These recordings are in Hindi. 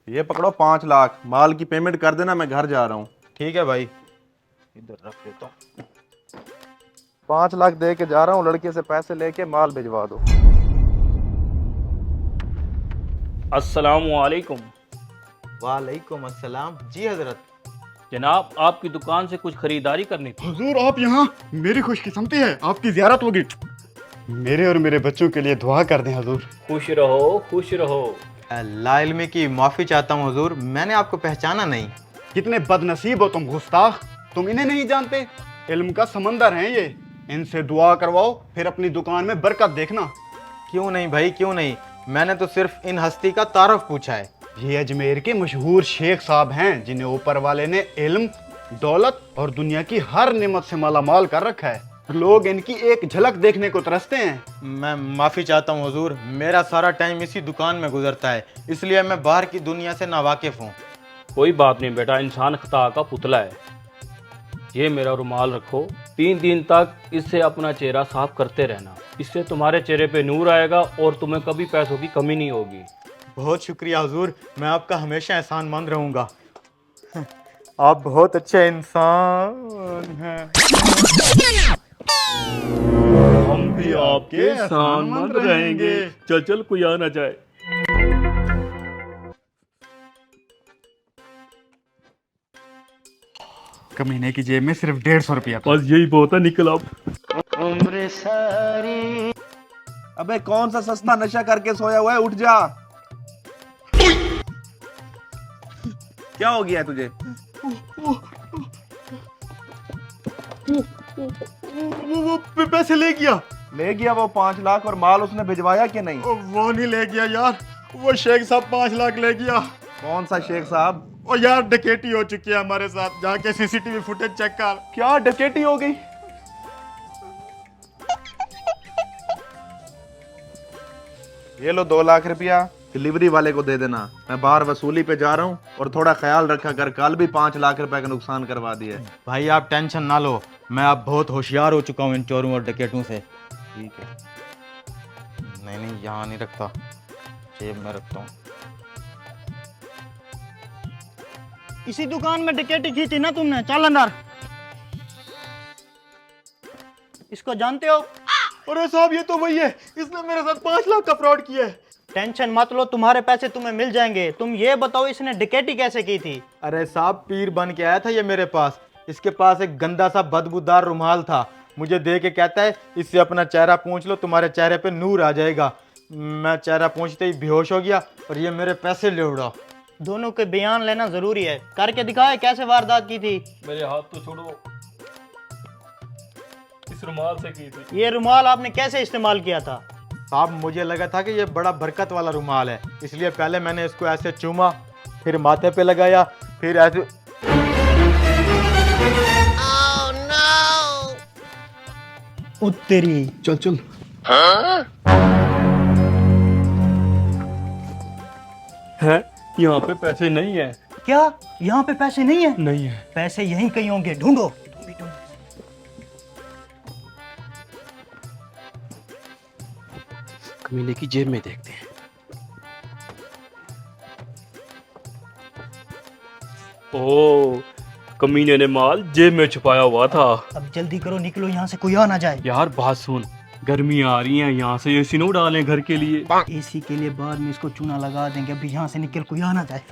ये पकड़ो 5 लाख, माल की पेमेंट कर देना, मैं घर जा रहा हूँ। ठीक है भाई, इधर रख देता हूँ। 5 लाख दे के जा रहा हूँ, लड़के से पैसे लेके माल भिजवा दो। अस्सलामुअलैकुम। वालेकुम अस्सलाम। जी हजरत। जनाब, आपकी दुकान से कुछ खरीदारी करनी थी। हुजूर आप यहाँ, मेरी खुशकिस्मती है, आपकी ज़ियारत होगी। मेरे और मेरे बच्चों के लिए दुआ कर दें हुजूर। खुश रहो, खुश रहो। ला इल्मी की माफ़ी चाहता हूँ हुजूर, मैंने आपको पहचाना नहीं। कितने बदनसीब हो तुम गुस्ताख, तुम इन्हें नहीं जानते। इल्म का समंदर हैं ये, इनसे दुआ करवाओ, फिर अपनी दुकान में बरकत देखना। क्यों नहीं भाई, क्यों नहीं, मैंने तो सिर्फ इन हस्ती का तारुफ पूछा है। ये अजमेर के मशहूर शेख साहब हैं, जिन्हें ऊपर वाले ने इल्म, दौलत और दुनिया की हर नेमत से मालामाल कर रखा है। लोग इनकी एक झलक देखने को तरसते हैं। मैं माफ़ी चाहता हूँ हुजूर, मेरा सारा टाइम इसी दुकान में गुजरता है, इसलिए मैं बाहर की दुनिया से नावाकिफ़ हूँ। कोई बात नहीं बेटा, इंसान खता का पुतला है। ये मेरा रुमाल रखो, 3 दिन तक इससे अपना चेहरा साफ करते रहना। इससे तुम्हारे चेहरे पे नूर आएगा और तुम्हें कभी पैसों की कमी नहीं होगी। बहुत शुक्रिया हुजूर, मैं आपका हमेशा एहसानमंद रहूँगा। आप बहुत अच्छे इंसान हैं। हम भी आपके एहसानमंद रहेंगे। चल चल, कोई आ ना जाए। कमीने की जेब में सिर्फ 150 रुपया था। बस यही बहुत है, निकल अब। अबे कौन सा सस्ता नशा करके सोया हुआ है, उठ जा। क्या हो गया है तुझे? वो पैसे ले गया। ले गया वो 5 लाख, और माल उसने भिजवाया कि नहीं? वो नहीं ले गया यार, वो शेख साहब 5 लाख ले गया। कौन सा शेख साहब? ओ यार, डकैती हो चुकी है हमारे साथ, जाके सीसीटीवी फुटेज चेक कर। क्या डकैती हो गई? ये लो 2 लाख रुपया, डिलीवरी वाले को दे देना। मैं बाहर वसूली पे जा रहा हूँ, और थोड़ा ख्याल रखा कर, कल भी 5 लाख रुपए का नुकसान करवा दिया। भाई आप टेंशन ना लो, मैं अब बहुत होशियार हो चुका हूँ इन चोरों और डकैतों से। ठीक है। नहीं नहीं, यहाँ नहीं रखता, जेब में रखता हूँ। इसी दुकान में डकैती की थी ना तुमने? चल अंदर। इसको जानते हो? अरे साहब, ये तो वही है, इसने मेरे साथ 5 लाख का फ्रॉड किया है। टेंशन मत लो, तुम्हारे पैसे तुम्हें मिल जाएंगे। तुम ये बताओ, इसने डकैती कैसे की थी? अरे साहब, पीर बन के आया था ये मेरे पास। इसके पास एक गंदा सा बदबूदार रुमाल था, मुझे दे के कहता है इससे अपना चेहरा पोंछ लो, तुम्हारे चेहरे पे नूर आ जाएगा। मैं चेहरा पोंछते ही बेहोश हो गया और ये मेरे पैसे ले उड़ा। दोनों के बयान लेना जरूरी है। करके दिखाए कैसे वारदात की थी। मेरे हाथ तो छोड़ो, इस रुमाल से की थी। ये रुमाल आपने कैसे इस्तेमाल किया था? साहब, मुझे लगा था कि ये बड़ा बरकत वाला रुमाल है, इसलिए पहले मैंने इसको ऐसे चूमा, फिर माथे पे लगाया, फिर ऐसे। उत्तरी चल चल। है, यहाँ पे पैसे नहीं है। क्या यहाँ पे पैसे नहीं है? नहीं है। पैसे यहीं कहीं होंगे, ढूंढो। कमीने की जेब में देखते हैं। ओ, कमीने ने माल जेब में छुपाया हुआ था। अब जल्दी करो, निकलो यहाँ से, कोई आ ना जाए। यार बात सुन, गर्मी आ रही है, यहाँ से एसी न डालें घर के लिए। एसी के लिए बाद में इसको चूना लगा देंगे, अभी यहाँ से निकल, कोई आ ना जाए।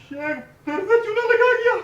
शेख फिर से चूना लगा गया।